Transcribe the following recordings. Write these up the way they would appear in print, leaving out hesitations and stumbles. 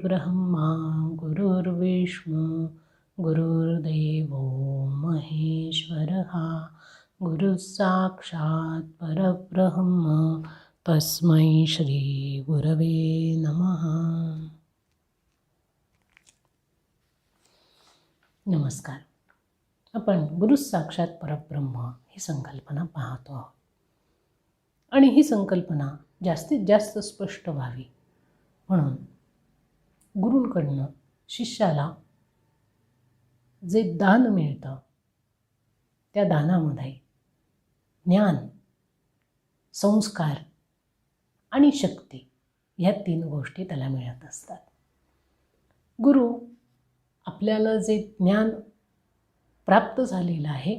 गुरुर्ब्रह्मा गुरुर्विष्णू गुरुर्देवो महेश्वरः गुरुः साक्षात् परब्रह्म तस्मै श्री गुरवे नमः. नमस्कार. आपण गुरु साक्षात परब्रह्म ही संकल्पना पाहतो आहोत आणि ही संकल्पना जास्तीत जास्त स्पष्ट व्हावी म्हणून गुरूंकडनं शिष्याला जे दान मिळतं त्या दानामध्ये ज्ञान, संस्कार आणि शक्ती ह्या 3 गोष्टी त्याला मिळत असतात. गुरु आपल्याला जे ज्ञान प्राप्त झालेलं आहे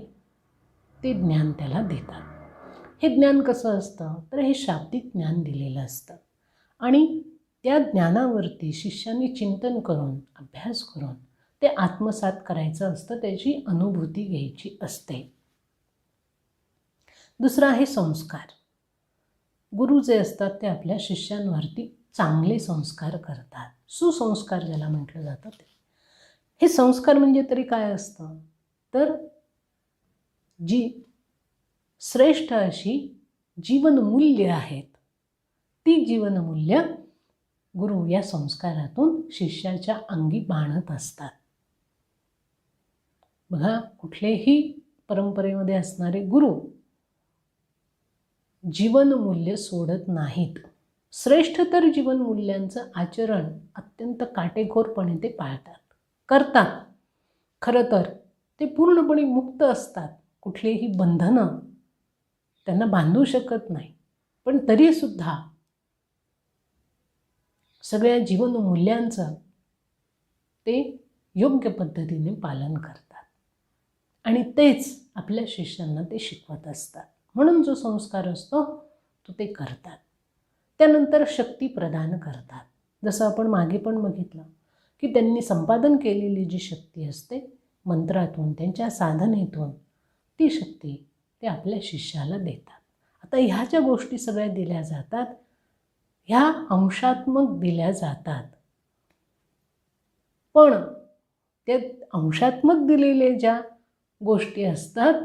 ते ज्ञान त्याला देतात. हे ज्ञान कसं असतं तर हे शाब्दिक ज्ञान दिलेलं असतं आणि त्या ज्ञानावरती शिष्याने चिंतन करून अभ्यास करून ते आत्मसात करायचं असतं, त्याची अनुभूती घ्यायची असते. दुसरा आहे संस्कार. गुरु जे असतात ते आपल्या शिष्यांवरती चांगले संस्कार करतात, सुसंस्कार ज्याला म्हटलं जातं ते. हे संस्कार म्हणजे तरी काय असतं तर जी श्रेष्ठ अशी जीवनमूल्य आहेत ती जीवनमूल्य गुरु या संस्कारातून शिष्याच्या अंगी बाणत असतात. बघा, कुठलेही परंपरेमध्ये असणारे गुरु जीवनमूल्य सोडत नाहीत. श्रेष्ठ तर जीवनमूल्यांचं आचरण अत्यंत काटेकोरपणे ते पाळतात, करतात. खरं तर ते पूर्णपणे मुक्त असतात, कुठलेही बंधनं त्यांना बांधू शकत नाही, पण तरीसुद्धा सगळ्या जीवनमूल्यांचं ते योग्य पद्धतीने पालन करतात आणि तेच आपल्या शिष्यांना ते शिकवत असतात. म्हणून जो संस्कार असतो तो ते करतात. त्यानंतर शक्ती प्रदान करतात. जसं आपण मागे पण बघितलं की त्यांनी संपादन केलेली जी शक्ती असते मंत्रातून, त्यांच्या साधनेतून, ती शक्ती ते आपल्या शिष्याला देतात. आता ह्या ज्या गोष्टी सगळ्या दिल्या जातात ह्या अंशात्मक दिल्या जातात, पण त्या अंशात्मक दिलेल्या ज्या गोष्टी असतात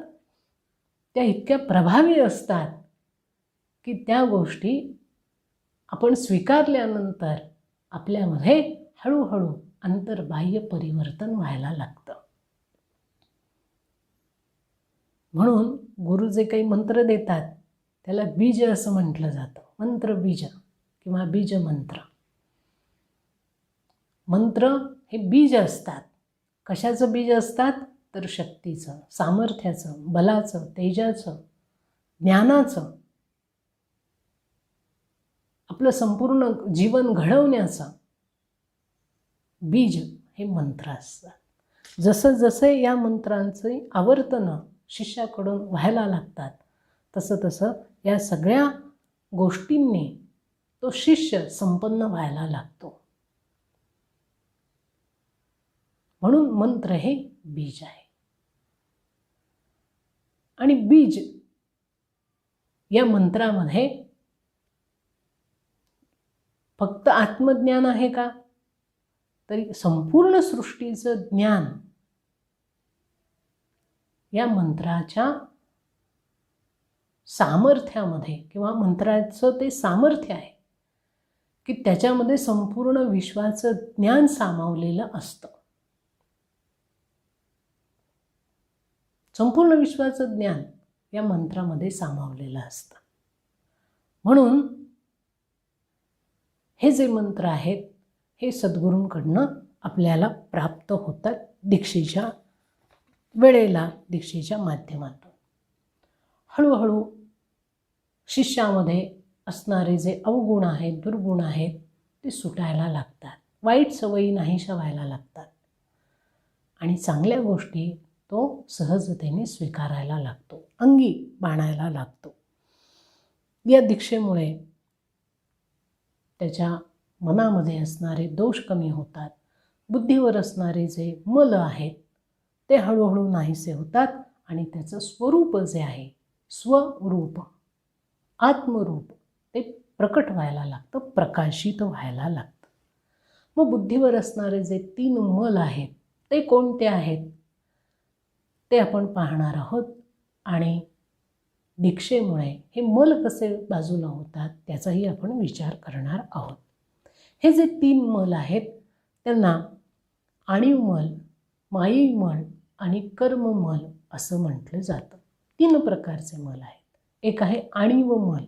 त्या इतक्या प्रभावी असतात की त्या गोष्टी आपण स्वीकारल्यानंतर आपल्यामध्ये हळूहळू अंतर्बाह्य परिवर्तन व्हायला लागतं. म्हणून गुरु जे काही मंत्र देतात त्याला बीज असं म्हटलं जातं. मंत्र बीज किंवा बीज मंत्र. मंत्र हे बीज असतात. कशाचं बीज असतात तर शक्तीचं, सामर्थ्याचं, बलाचं, तेजाचं, ज्ञानाचं, आपलं संपूर्ण जीवन घडवण्याचं बीज हे मंत्र असतात. जसं जसं या मंत्रांचे आवर्तनं शिष्याकडून व्हायला लागतात तसं तसं या सगळ्या गोष्टींनी तो शिष्य संपन्न व्हायला लागतो. म्हणून मंत्र हे बीज आहे. आणि बीज या मंत्रामध्ये फक्त आत्मज्ञान आहे का तरी संपूर्ण सृष्टीचं ज्ञान या मंत्राच्या सामर्थ्यामध्ये किंवा मंत्राचं ते सामर्थ्य आहे की त्याच्यामध्ये संपूर्ण विश्वाचं ज्ञान सामावलेलं असतं. संपूर्ण विश्वाचं ज्ञान या मंत्रामध्ये सामावलेलं असतं. म्हणून हे जे मंत्र आहेत हे सद्गुरूंकडनं आपल्याला प्राप्त होतात दीक्षेच्या वेळेला, दीक्षेच्या माध्यमातून. हळूहळू शिष्यामध्ये असणारे जे अवगुण आहेत, दुर्गुण आहेत ते सुटायला लागतात. वाईट सवयी नाहीशा व्हायला लागतात आणि चांगल्या गोष्टी तो सहजतेने स्वीकारायला लागतो, अंगी बाणायला लागतो. या दीक्षेमुळे त्याच्या मनामध्ये असणारे दोष कमी होतात. बुद्धीवर असणारे जे मल आहेत ते हळूहळू नाहीसे होतात आणि त्याचं स्वरूप जे आहे, स्वरूप, आत्मरूप, ते प्रकट व्हायला लागतं, प्रकाशित व्हायला लागतं. मग बुद्धीवर असणारे जे 3 मल आहेत ते कोणते आहेत ते आपण पाहणार आहोत आणि दीक्षेमुळे हे मल कसे बाजूला होतात त्याचाही आपण विचार करणार आहोत. हे जे 3 मल आहेत त्यांना आणीवमल, मायिमल आणि कर्ममल असं म्हटलं जातं. 3 प्रकारचे मल आहेत. एक आहे आणीव मल.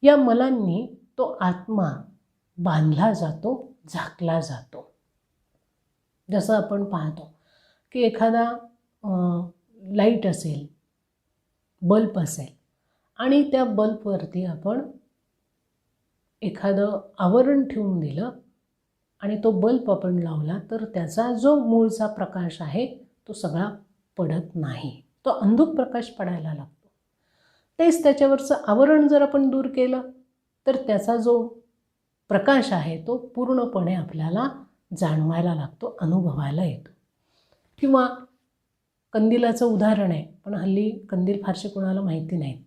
या मलांनी तो आत्मा बांधला जातो, झाकला जातो. जसं आपण पाहतो की एखादा लाईट असेल, बल्ब असेल आणि त्या बल्बवरती आपण एखादं आवरण ठेवून दिलं आणि तो बल्ब आपण लावला तर त्याचा जो मूळचा प्रकाश आहे तो सगळा पडत नाही, तो अंधुक प्रकाश पडायला लागतो. तेच त्याच्यावरचं आवरण जर आपण दूर केलं तर त्याचा जो प्रकाश आहे तो पूर्णपणे आपल्याला जाणवायला लागतो, अनुभवायला येतो. किंवा कंदिलाचं उदाहरण आहे, पण हल्ली कंदील फारसे कोणाला माहिती नाहीत.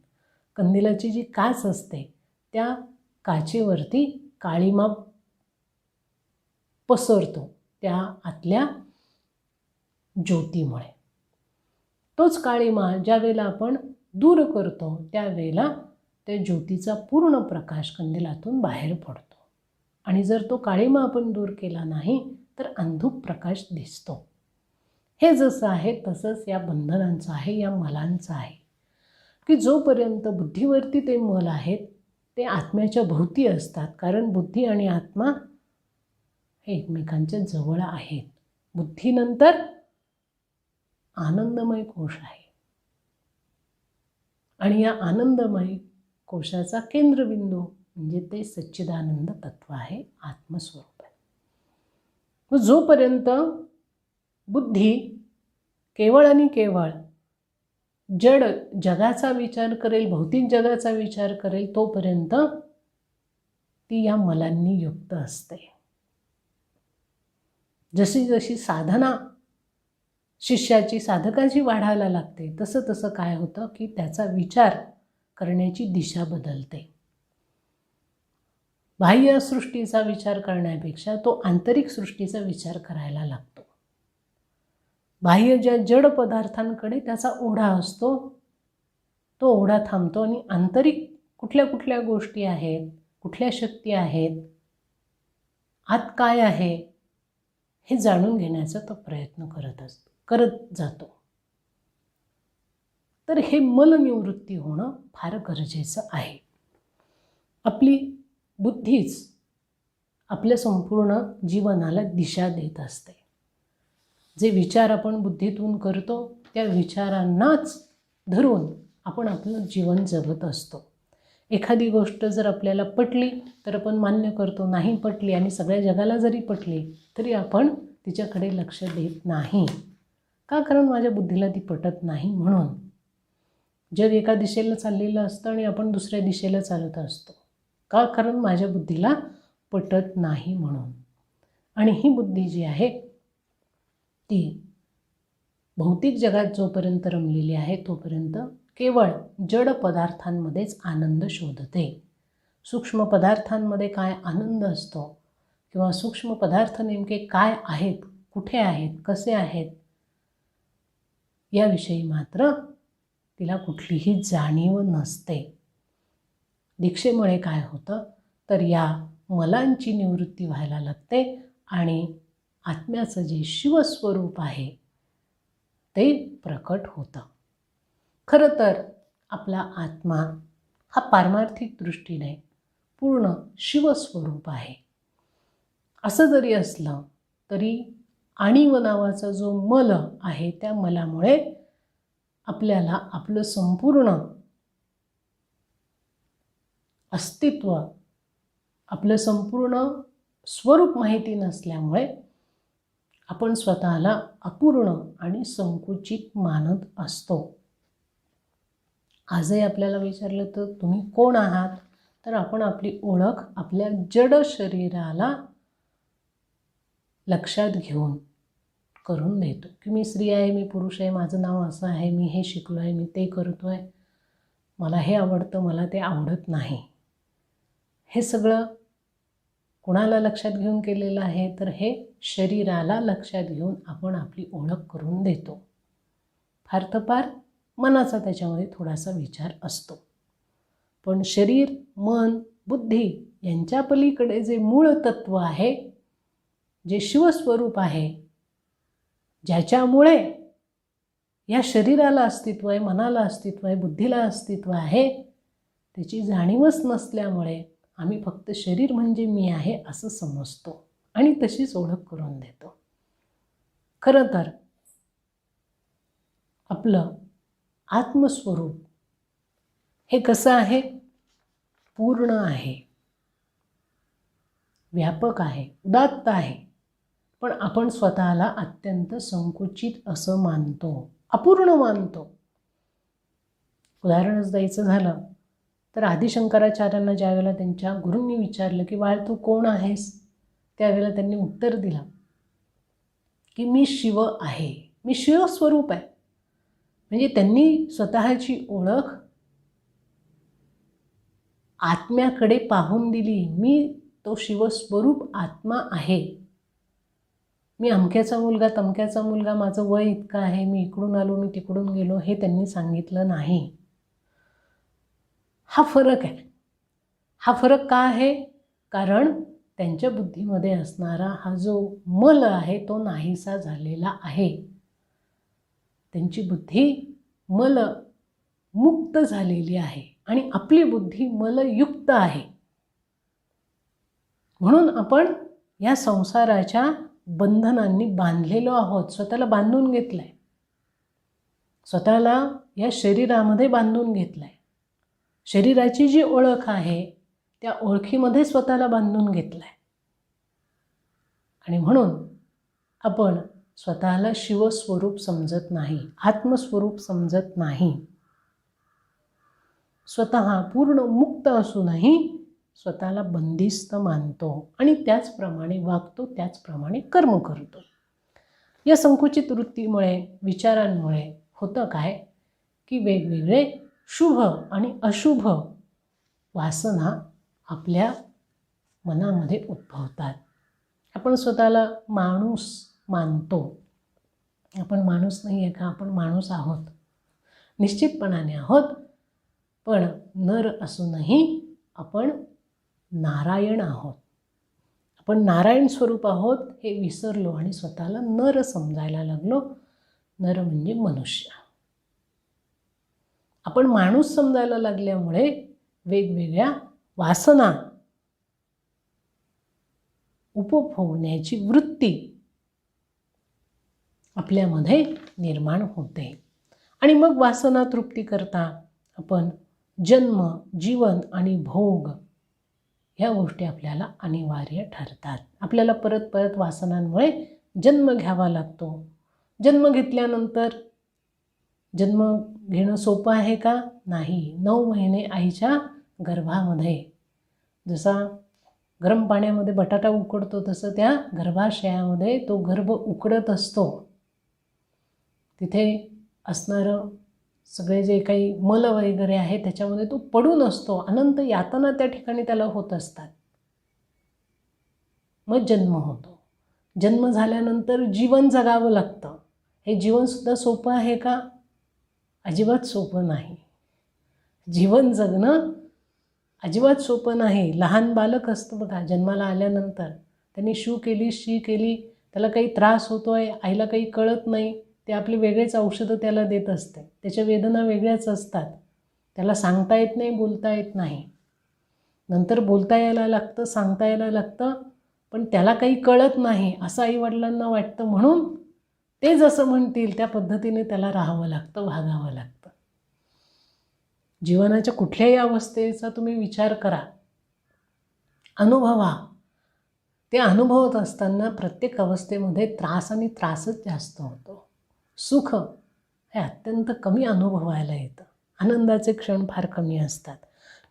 कंदिलाची जी काच असते त्या काचेवरती काळीमा पसरतो त्या आतल्या ज्योतीमुळे. तोच काळीमा ज्या वेळेला आपण दूर करतो त्यावेळेला त्या ज्योतीचा पूर्ण प्रकाश कंदिलातून बाहेर पडतो. आणि जर तो काळीमा आपण दूर केला नाही तर अंधुक प्रकाश दिसतो. हे जसं आहे तसंच या बंधनांचं आहे, या मलांचं आहे की जोपर्यंत बुद्धीवरती ते मल आहेत ते आत्म्याच्या भोवती असतात. कारण बुद्धी आणि आत्मा हे एकमेकांच्या जवळ आहेत. बुद्धीनंतर आनंदमय कोश आहे आणि या आनंदमय कोशाचा केंद्रबिंदू म्हणजे ते सच्चिदानंद तत्व आहे, आत्मस्वरूप आहे. मग जोपर्यंत बुद्धी केवळ आणि केवळ जड जगाचा विचार करेल, भौतिक जगाचा विचार करेल, तोपर्यंत ती या मलांनी युक्त असते. जशी जशी साधना शिष्याची, साधकाची वाढायला लागते तसं तसं काय होतं की त्याचा विचार करण्याची दिशा बदलते. बाह्य सृष्टीचा विचार करण्यापेक्षा तो आंतरिक सृष्टीचा विचार करायला लागतो. बाह्य ज्या जड पदार्थांकडे त्याचा ओढा असतो तो ओढा थांबतो आणि आंतरिक कुठल्या कुठल्या गोष्टी आहेत, कुठल्या शक्ती आहेत, आत काय आहे हे जाणून घेण्याचा तो प्रयत्न करत जातो. तर हे मलनिवृत्ती होणं फार गरजेचं आहे. आपली बुद्धीच आपल्या संपूर्ण जीवनाला दिशा देत असते. जे विचार आपण बुद्धीतून करतो त्या विचारांनाच धरून आपण आपलं जीवन जगत असतो. एखादी गोष्ट जर आपल्याला पटली तर आपण मान्य करतो, नाही पटली आणि सगळ्या जगाला जरी पटली तरी आपण तिच्याकडे लक्ष देत नाही. का? कारण माझ्या बुद्धीला ती पटत नाही म्हणून. जग एका दिशेला चाललेलं असतं आणि आपण दुसऱ्या दिशेला चालत असतो. का? कारण माझ्या बुद्धीला पटत नाही म्हणून. आणि ही बुद्धी जी आहे ती भौतिक जगात जोपर्यंत रमलेली आहे तोपर्यंत केवळ जड पदार्थांमध्येच आनंद शोधते. सूक्ष्म पदार्थांमध्ये काय आनंद असतो किंवा सूक्ष्म पदार्थ नेमके काय आहेत, कुठे आहेत, कसे आहेत याविषयी मात्र तिला कुठलीही जाणीव नसते. दीक्षेमुळे काय होतं तर या मलांची निवृत्ती व्हायला लागते आणि आत्म्याचं जे शिवस्वरूप आहे ते प्रकट होतं. खरं तर आपला आत्मा हा पारमार्थिक दृष्टीने पूर्ण शिवस्वरूप आहे. असं जरी असलं तरी आणीव नावाचा जो मल आहे त्या मलामुळे आपल्याला आपलं संपूर्ण अस्तित्व, आपलं संपूर्ण स्वरूप माहिती नसल्यामुळे आपण स्वतःला अपूर्ण आणि संकुचित मानत असतो. आजही आपल्याला विचारलं तर तुम्ही कोण आहात तर आपण आपली ओळख आपल्या जड शरीराला लक्षात घेऊन करून देतो की मी स्त्री आहे, मी पुरुष आहे, माझं नाव असं आहे, मी हे शिकलो आहे, मी ते करतो आहे, मला हे आवडतं, मला ते आवडत नाही. हे सगळं कुणाला लक्षात घेऊन केलेलं आहे, तर हे शरीराला लक्षात घेऊन आपण आपली ओळख करून देतो. फार तर फार मनाचा त्याच्यामध्ये थोडासा विचार असतो. पण शरीर, मन, बुद्धी यांच्या पलीकडे जे मूळ तत्व आहे, जे शिवस्वरूप आहे, ज्याच्यामुळे या शरीराला अस्तित्व आहे, मनाला अस्तित्व आहे, बुद्धीला अस्तित्व आहे, त्याची जाणीवच नसल्यामुळे आम्ही फक्त शरीर म्हणजे मी आहे असं समजतो आणि तशीच ओळख करून देतो. खरं तर आपलं आत्मस्वरूप हे कसं आहे? पूर्ण आहे, व्यापक आहे, उदात्त आहे. पण आपण स्वतःला अत्यंत संकुचित असं मानतो, अपूर्ण मानतो. उदाहरणच द्यायचं झालं तर आदिशंकराचार्यांना ज्यावेळेला त्यांच्या गुरूंनी विचारलं की बाळ तू कोण आहेस, त्यावेळेला त्यांनी उत्तर दिलं की मी शिव आहे, मी शिवस्वरूप आहे. म्हणजे त्यांनी स्वतःची ओळख आत्म्याकडे पाहून दिली. मी तो शिवस्वरूप आत्मा आहे. मी अमक्याचा मुलगा, तमक्याचा मुलगा, माझं वय इतकं आहे, मी इकडून आलो, मी तिकडून गेलो, हे त्यांनी सांगितलं नाही. हा फरक आहे. हा फरक का आहे? कारण त्यांच्या बुद्धीमध्ये असणारा हा जो मल आहे तो नाहीसा झालेला आहे. त्यांची बुद्धी मल मुक्त झालेली आहे आणि आपली बुद्धी मलयुक्त आहे. म्हणून आपण या संसाराच्या बंधनांनी बांधलेलो आहोत, स्वतःला बांधून घेतलं आहे, स्वतःला या शरीरामध्ये बांधून घेतलं आहे. शरीराची जी ओळख आहे त्या ओळखीमध्ये स्वतःला बांधून घेतलं आहे. आणि म्हणून आपण स्वतःला शिवस्वरूप समजत नाही, आत्मस्वरूप समजत नाही. स्वतः पूर्ण मुक्त असूनही स्वतःला बंदिस्त मानतो आणि त्याचप्रमाणे वागतो, त्याचप्रमाणे कर्म करतो. या संकुचित वृत्तीमुळे, विचारांमुळे होतं काय की वेगवेगळे शुभ आणि अशुभ वासना आपल्या मनामध्ये उद्भवतात. आपण स्वतःला माणूस मानतो. आपण माणूस नाही आहे का? आपण माणूस आहोत, निश्चितपणाने आहोत. पण नर असूनही आपण नारायण आहोत. आपण नारायण स्वरूप आहोत हे विसरलो आणि स्वतःला नर समजायला लागलो. नर म्हणजे मनुष्य. आपण माणूस समजायला लागल्यामुळे वेगवेगळ्या वासना उपभोगण्याची वृत्ती आपल्यामध्ये निर्माण होते आणि मग वासना तृप्ती करता आपण जन्म, जीवन आणि भोग ह्या गोष्टी आपल्याला अनिवार्य ठरतात. आपल्याला परत परत वासनांमुळे जन्म घ्यावा लागतो. जन्म घेतल्यानंतर जन्म घेणं सोपं आहे का? नाही. 9 महिने आईच्या गर्भामध्ये जसा गरम पाण्यामध्ये बटाटा उकडतो तसं त्या गर्भाशयामध्ये तो गर्भ उकडत असतो. तिथे असणारं सगळे जे काही मल वगैरे आहे त्याच्यामध्ये तो पडून असतो. अनंत यातना त्या ठिकाणी त्याला होत असतात. मग जन्म होतो. जन्म झाल्यानंतर जीवन जगावं लागतं. हे जीवनसुद्धा सोपं आहे का? अजिबात सोपं नाही. जीवन जगणं अजिबात सोपं नाही. लहान बालक असतं बघा, जन्माला आल्यानंतर त्यांनी शू केली, शी केली, त्याला काही त्रास होतो आहे, आईला काही कळत नाही. ते आपले वेगळेच औषधं त्याला देत असते. त्याच्या वेदना वेगळ्याच असतात. त्याला सांगता येत नाही, बोलता येत नाही. नंतर बोलता यायला लागतं, सांगता यायला लागतं, पण त्याला काही कळत नाही असं आईवडिलांना वाटतं. म्हणून ते जसं म्हणतील त्या पद्धतीने त्याला राहावं लागतं, वागावं लागतं. जीवनाच्या कुठल्याही अवस्थेचा तुम्ही विचार करा, अनुभवा. ते अनुभवत असताना प्रत्येक अवस्थेमध्ये त्रास आणि त्रासच जास्त होतो. सुख हे अत्यंत कमी अनुभवायला येतं. आनंदाचे क्षण फार कमी असतात.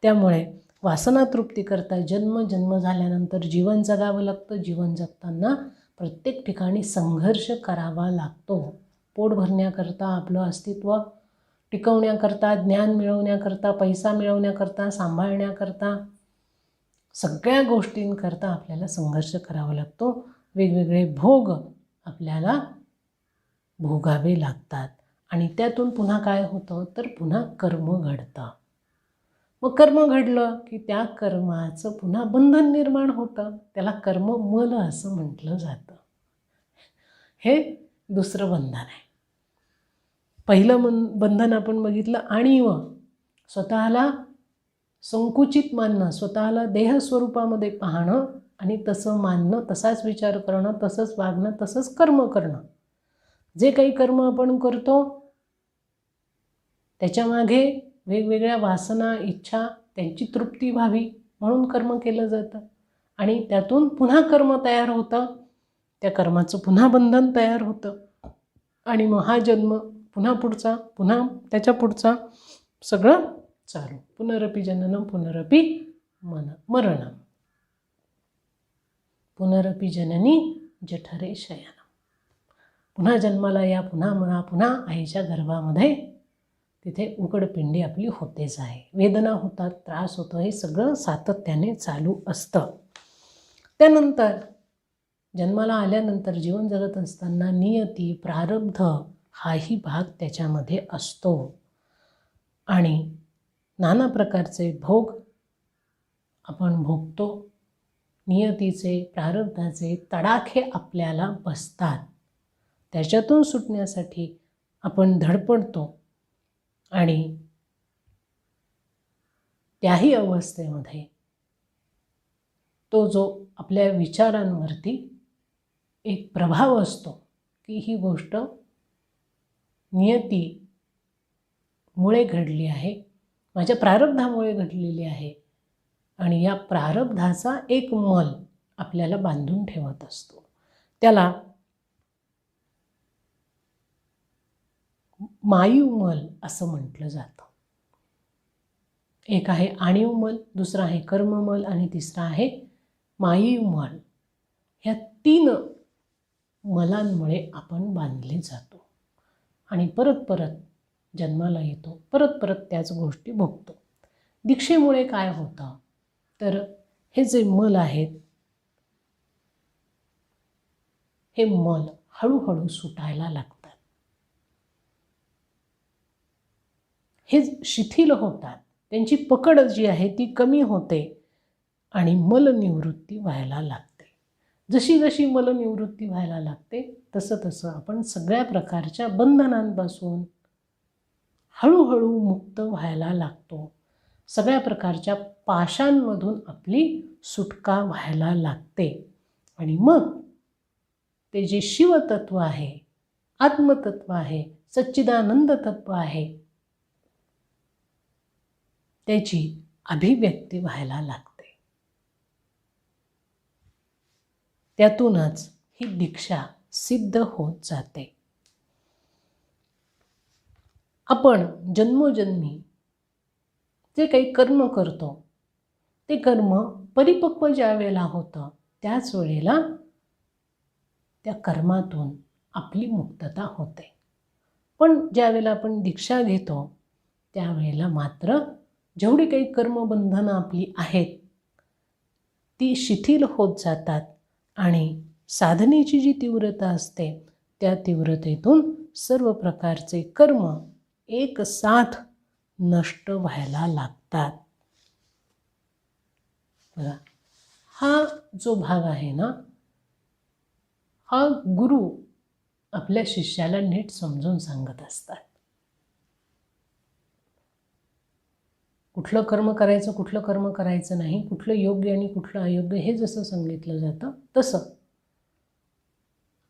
त्यामुळे वासना तृप्ती करता जन्म झाल्यानंतर जीवन जगावं लागतं. जीवन जगताना प्रत्येक ठिकाणी संघर्ष करावा लागतो. पोट भरण्याकरता, आपलं अस्तित्व टिकवण्याकरता, ज्ञान मिळवण्याकरता, पैसा मिळवण्याकरता, सांभाळण्याकरता सगळ्या गोष्टींकरता आपल्याला संघर्ष करावा लागतो, वेगवेगळे भोग आपल्याला भोगावे लागतात आणि त्यातून पुन्हा काय होतं तर पुन्हा कर्म घडतं. मग कर्म घडलं की त्या कर्माचं पुन्हा बंधन निर्माण होतं, त्याला कर्ममल असं म्हटलं जातं. हे दुसरं बंधन आहे. पहिलं बंधन आपण बघितलं आणीव, स्वतःला संकुचित मानणं, स्वतःला देहस्वरूपामध्ये पाहणं आणि तसं मानणं, तसाच विचार करणं, तसंच वागणं, तसंच कर्म करणं. जे काही कर्म आपण करतो त्याच्यामागे वेगवेगळ्या वासना, इच्छा, त्यांची तृप्ती व्हावी म्हणून कर्म केलं जातं आणि त्यातून पुन्हा कर्म तयार होतं, त्या कर्माचं पुन्हा बंधन तयार होतं आणि मग हा जन्म पुन्हा पुढचा, पुन्हा त्याच्या पुढचा, सगळं चालू. पुनरपि जननम पुनरपि मरणम, पुनरपि जननी जठरे शयनम. पुन्हा जन्माला या, पुन्हा आईच्या गर्भामध्ये तिथे उकडपिंडी आपली होतेच आहे. वेदना होतात, त्रास होतो, हे सगळं सातत्याने चालू असतं. त्यानंतर जन्माला आल्यानंतर जीवन जगत असताना नियती, प्रारब्ध हाही भाग त्याच्यामध्ये असतो आणि नाना प्रकारचे भोग आपण भोगतो. नियतीचे, प्रारब्धाचे तडाखे आपल्याला बसतात. त्याच्यातून सुटण्यासाठी आपण धडपडतो आणि त्याही अवस्थेमध्ये तो जो आपल्या विचारांवरती एक प्रभाव असतो की ही गोष्ट नियतीमुळे घडली आहे, माझ्या प्रारब्धामुळे घडलेली आहे आणि या प्रारब्धाचा एक मल आपल्याला बांधून ठेवत असतो. त्याला मायुमल असं म्हटलं जातं. एक आहे आणीवमल, दुसरा आहे कर्ममल आणि तिसरा आहे मायुमल. ह्या 3 मलांमुळे आपण बांधले जातो आणि परत परत जन्माला येतो, परत परत त्याच गोष्टी भोगतो. दीक्षेमुळे काय होतं तर हे जे मल आहेत, हे मल हळूहळू सुटायला लागतात, हे शिथिल होतात, त्यांची पकड जी आहे ती कमी होते आणि मलनिवृत्ती व्हायला लागते. जशी जशी मलनिवृत्ती व्हायला लागते तसं तसं आपण सगळ्या प्रकारच्या बंधनांपासून हळूहळू मुक्त व्हायला लागतो. सगळ्या प्रकारच्या पाशांमधून आपली सुटका व्हायला लागते आणि मग ते जे शिवतत्व आहे, आत्मतत्व आहे, सच्चिदानंद तत्व आहे, त्याची अभिव्यक्ती व्हायला लागते. त्यातूनच ही दीक्षा सिद्ध होत जाते. आपण जन्मोजन्मी जे काही कर्म करतो ते कर्म परिपक्व ज्या वेळेला होतं त्याच वेळेला त्या कर्मातून आपली मुक्तता होते. पण ज्या वेळेला आपण दीक्षा घेतो त्यावेळेला मात्र जेवढी काही कर्मबंधनं आपली आहेत ती शिथिल होत जातात आणि साधनेची जी तीव्रता असते त्या तीव्रतेतून सर्व प्रकारचे कर्म एक साथ नष्ट व्हायला लागतात. बघा, हा जो भाग आहे ना, हा गुरु आपल्या शिष्याला नीट समजून सांगत असतात. कुठलं कर्म करायचं, कुठलं कर्म करायचं नाही, कुठलं योग्य आणि कुठलं अयोग्य हे जसं सांगितलं जातं तसं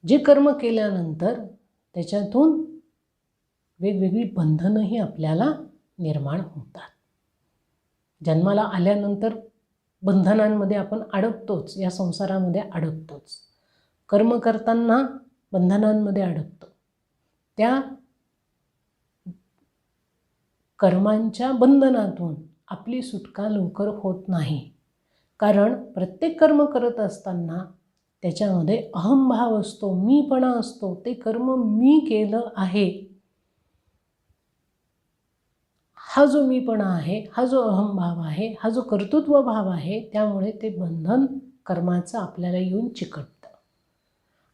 जे कर्म केल्यानंतर त्याच्यातून वेगवेगळी बंधनंही आपल्याला निर्माण होतात. जन्माला आल्यानंतर बंधनांमध्ये आपण अडकतोच, या संसारामध्ये अडकतोच. कर्म करताना बंधनांमध्ये अडकतो. त्या कर्मांच्या बंधनातून आपली सुटका लवकर होत नाही, कारण प्रत्येक कर्म करत असताना त्याच्यामध्ये अहंभाव असतो, मीपणा असतो. ते कर्म मी केलं आहे हा जो मीपणा आहे, हा जो अहंभाव आहे, हा जो कर्तृत्व भाव आहे, त्यामुळे ते बंधन कर्माचं आपल्याला येऊन चिकटतं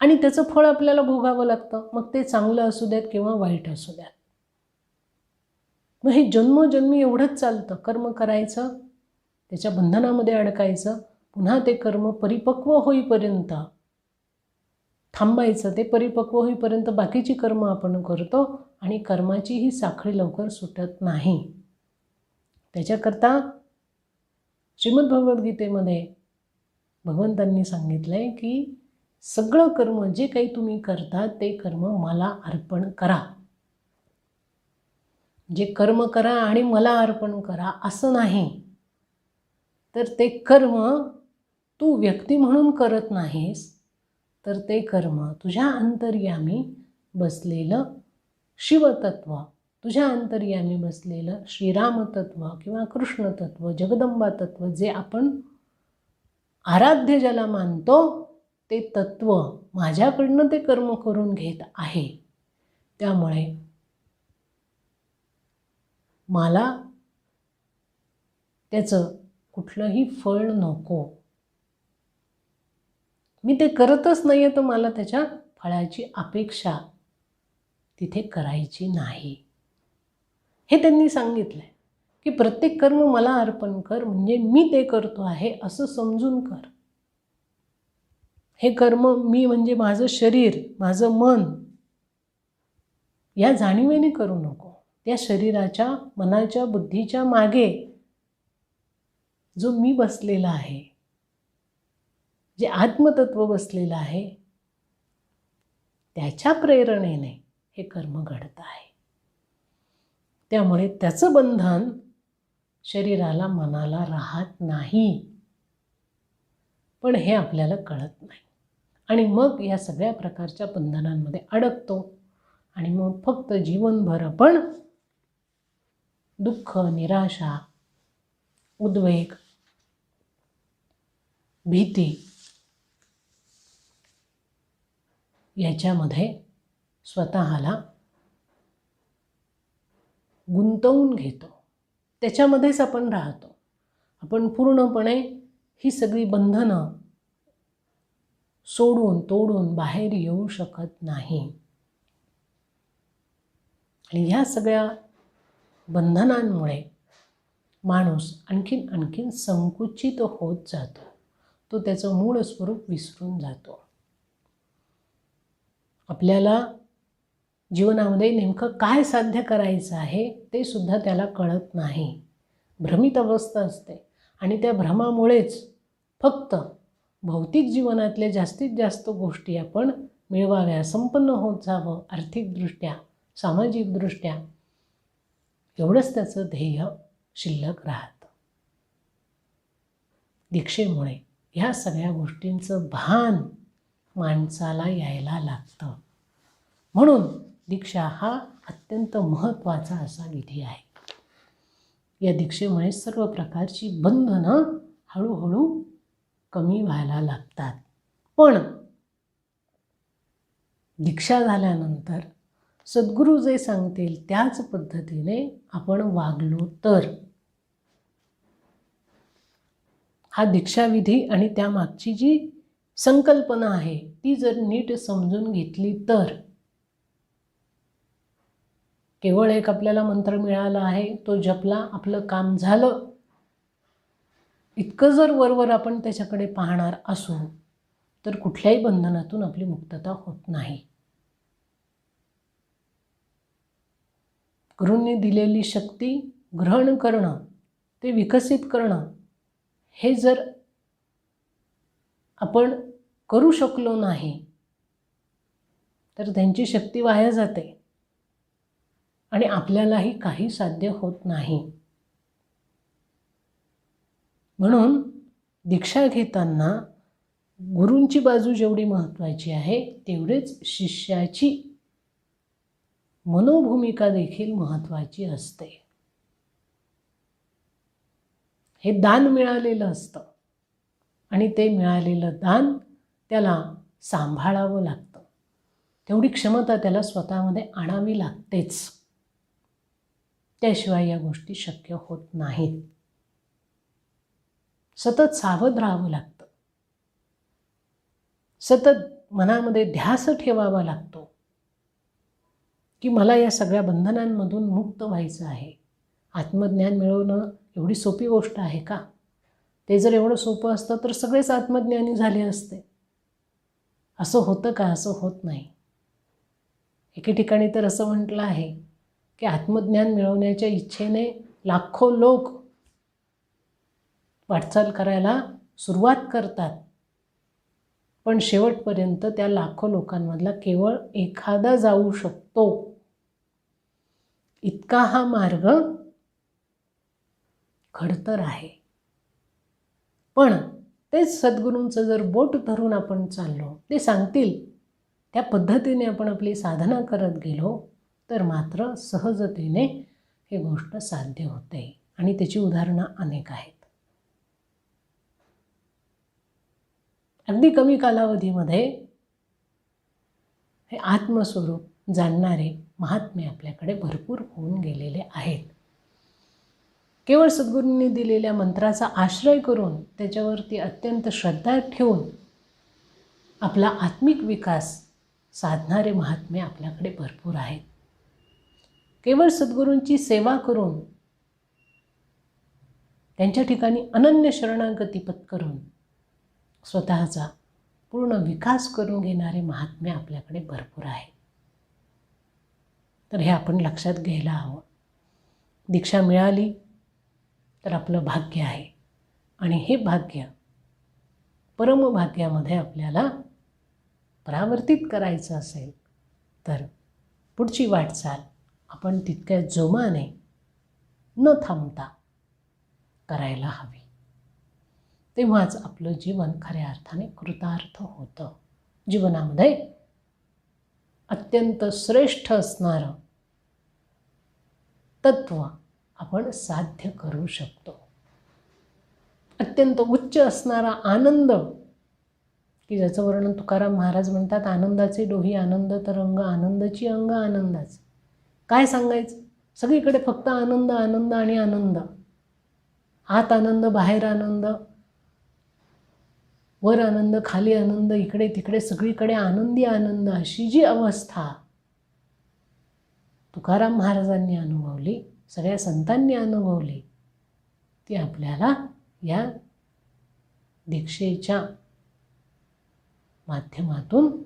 आणि त्याचं फळ आपल्याला भोगावं लागतं. मग ते चांगलं असू द्यात किंवा वाईट असू द्यात. मग हे जन्मोजन्मी एवढंच चालतं. कर्म करायचं, त्याच्या बंधनामध्ये अडकायचं, पुन्हा ते कर्म परिपक्व होईपर्यंत थांबायचं. ते परिपक्व होईपर्यंत बाकीची कर्म आपण करतो आणि कर्माची ही साखळी लवकर सुटत नाही. त्याच्याकरता श्रीमद्भगवद्गीतेमध्ये भगवंतांनी सांगितलं आहे की सगळं कर्म जे काही तुम्ही करता ते कर्म मला अर्पण करा. जे कर्म करा आणि मला अर्पण करा असं नाही. तर ते कर्म तू व्यक्ती म्हणून करत नाहीस, तर ते कर्म तुझ्या अंतर्यामी बसलेलं शिवतत्व, तुझ्या अंतर्यामी बसलेलं श्रीरामतत्व किंवा कृष्णतत्व, जगदंबा तत्व, जे आपण आराध्य ज्याला मानतो ते तत्व माझ्याकडनं ते कर्म करून घेत आहे. त्यामुळे मला त्याचं कुठलंही फळ नको. मी ते करतच नाही आहे तर मला त्याच्या फळाची अपेक्षा तिथे करायची नाही. हे त्यांनी सांगितलं आहे की प्रत्येक कर्म मला अर्पण कर, म्हणजे मी ते करतो आहे असं समजून कर. हे कर्म मी म्हणजे माझं शरीर, माझं मन या जाणीवेने करू नको. त्या शरीराच्या, मनाच्या, बुद्धीच्या मागे जो मी बसलेला आहे, जे आत्मतत्व बसलेलं आहे, त्याच्या प्रेरणेने हे कर्म घडत आहे. त्यामुळे त्याचं बंधन शरीराला, मनाला राहत नाही. पण हे आपल्याला कळत नाही आणि मग या सगळ्या प्रकारच्या बंधनांमध्ये अडकतो आणि मग फक्त जीवनभर आपण दुःख, निराशा, उद्वेग, भीती याच्यामध्ये स्वतःला गुंतवून घेतो. त्याच्यामध्येच आपण राहतो. आपण पूर्णपणे ही सगळी बंधनं सोडून तोडून बाहेर येऊ शकत नाही. आणि ह्या सगळ्या बंधनांमुळे माणूस आणखीन संकुचित होत जातो. तो त्याचं मूळ स्वरूप विसरून जातो. आपल्याला जीवनामध्ये नेमकं काय साध्य करायचं आहे ते सुद्धा त्याला कळत नाही. भ्रमित अवस्था असते आणि त्या भ्रमामुळेच फक्त भौतिक जीवनातल्या जास्तीत जास्त गोष्टी आपण मिळवाव्या, संपन्न होत जावं आर्थिकदृष्ट्या, सामाजिकदृष्ट्या, एवढंच त्याचं ध्येय शिल्लक राहतं. दीक्षेमुळे ह्या सगळ्या गोष्टींचं भान माणसाला यायला लागतं. म्हणून दीक्षा हा अत्यंत महत्त्वाचा असा विधी आहे. या दीक्षेमुळे सर्व प्रकारची बंधनं हळूहळू कमी व्हायला लागतात. पण दीक्षा झाल्यानंतर सद्गुरू जे सांगतील त्याच पद्धतीने आपण वागलो तर हा दीक्षाविधी आणि त्यामागची जी संकल्पना आहे ती जर नीट समजून घेतली तर केवळ एक आपल्याला मंत्र मिळाला आहे, तो जपला, आपलं काम झालं, इतकं जर वरवर आपण त्याच्याकडे पाहणार असू तर कुठल्याही बंधनातून आपली मुक्तता होत नाही. गुरूंनी दिलेली शक्ती ग्रहण करणं, ते विकसित करणं, हे जर आपण करू शकलो नाही तर त्यांची शक्ती वाया जाते आणि आपल्यालाही काही साध्य होत नाही. म्हणून दीक्षा घेताना गुरूंची बाजू जेवढी महत्त्वाची आहे तेवढेच शिष्याची मनोभूमिका देखील महत्त्वाची असते. हे दान मिळालेलं असतं आणि ते मिळालेलं दान त्याला सांभाळावं लागतं. तेवढी क्षमता त्याला स्वतःमध्ये आणावी लागतेच. त्याशिवाय या गोष्टी शक्य होत नाहीत. सतत सावध राहावं लागतं. सतत मनामध्ये ध्यास ठेवावा लागतो की मला या सगळ्या बंधनांमधून मुक्त व्हायचं आहे. आत्मज्ञान मिळवणं एवढी सोपी गोष्ट आहे का? ते जर एवढं सोपं असतं तर सगळेच आत्मज्ञानी झाले असते. असं होतं का? असं होत नाही. एके ठिकाणी तर असं म्हटलं आहे की आत्मज्ञान मिळवण्याच्या इच्छेने लाखो लोक वाटचाल करायला सुरुवात करतात, पण शेवटपर्यंत त्या लाखो लोकांमधला केवळ एखादा जाऊ शकतो. इतका हा मार्ग खडतर आहे. पण तेच सद्गुरूंचं जर बोट धरून आपण चाललो, ते सांगतील त्या पद्धतीने आपण आपली साधना करत गेलो तर मात्र सहजतेने ही गोष्ट साध्य होते. आणि त्याची उदाहरणं अनेक आहेत. अगदी कमी कालावधीमध्ये हे आत्मस्वरूप जाणणारे महात्मे आपल्याकडे भरपूर होऊन गेलेले आहेत. केवळ सद्गुरूंनी दिलेल्या मंत्राचा आश्रय करून त्याच्यावरती अत्यंत श्रद्धा ठेवून आपला आत्मिक विकास साधणारे महात्मे आपल्याकडे भरपूर आहेत. केवळ सद्गुरूंची सेवा करून त्यांच्या ठिकाणी अनन्य शरणागती पत्करून स्वतःचा पूर्ण विकास करून घेणारे महात्मे आपल्याकडे भरपूर आहेत. तर हे आपण लक्षात घ्यायला हवं. दीक्षा मिळाली तर आपलं भाग्य आहे आणि हे भाग्य परमभाग्यामध्ये आपल्याला परावर्तित करायचं असेल तर पुढची वाटचाल आपण तितक्या जोमाने न थांबता करायला हवी. तेव्हाच आपलं जीवन खऱ्या अर्थाने कृतार्थ होतं. जीवनामध्ये अत्यंत श्रेष्ठ असणारं तत्व आपण साध्य करू शकतो. अत्यंत उच्च असणारा आनंद की ज्याचं वर्णन तुकाराम महाराज म्हणतात, आनंदाचे डोही आनंद तरंग, आनंदाची अंग आनंदाचे. काय सांगायचं? सगळीकडे फक्त आनंद आनंद आणि आनंद. आत आनंद, बाहेर आनंद, वर आनंद, खाली आनंद, इकडे तिकडे सगळीकडे आनंदी आनंद. अशी जी अवस्था तुकाराम महाराजांनी अनुभवली, सगळ्या संतांनी अनुभवली, ती आपल्याला या दीक्षेच्या माध्यमातून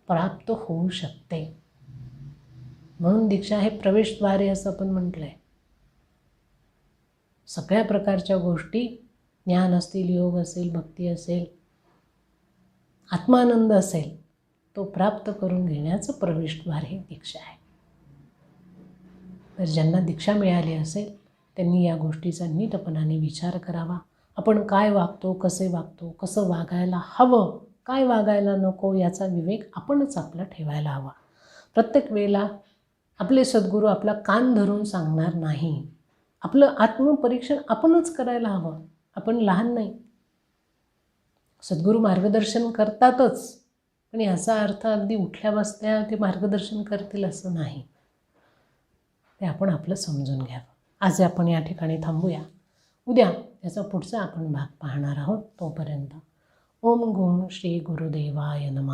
प्राप्त होऊ शकते. म्हणून दीक्षा हे प्रवेशद्वार आहे असं आपण म्हटलंय. सगळ्या प्रकारच्या गोष्टी, ज्ञान असतील, योग असेल, भक्ती असेल, आत्मानंद असेल, तो प्राप्त करून घेण्याचं प्रवेशद्वार हे दीक्षा आहे. तर ज्यांना दीक्षा मिळाली असेल त्यांनी या गोष्टीचा नीटपणाने विचार करावा. आपण काय वागतो, कसे वागतो, कसं वागायला हवं, काय वागायला नको, याचा विवेक आपणच आपला ठेवायला हवा. प्रत्येक वेळेला आपले सद्गुरू आपला कान धरून सांगणार नाही. आपलं आत्मपरीक्षण आपणच करायला हवं. आपण लहान नाही. सद्गुरू मार्गदर्शन करतातच, पण याचा अर्थ अगदी उठल्या बसल्या ते मार्गदर्शन करतील असं नाही. ते आपण आपलं समजून घ्यावं. आज आपण या ठिकाणी थांबूया. उद्या याचा पुढचा आपण भाग पाहणार आहोत. तोपर्यंत ओम गुम श्री गुरुदेवाय नमः.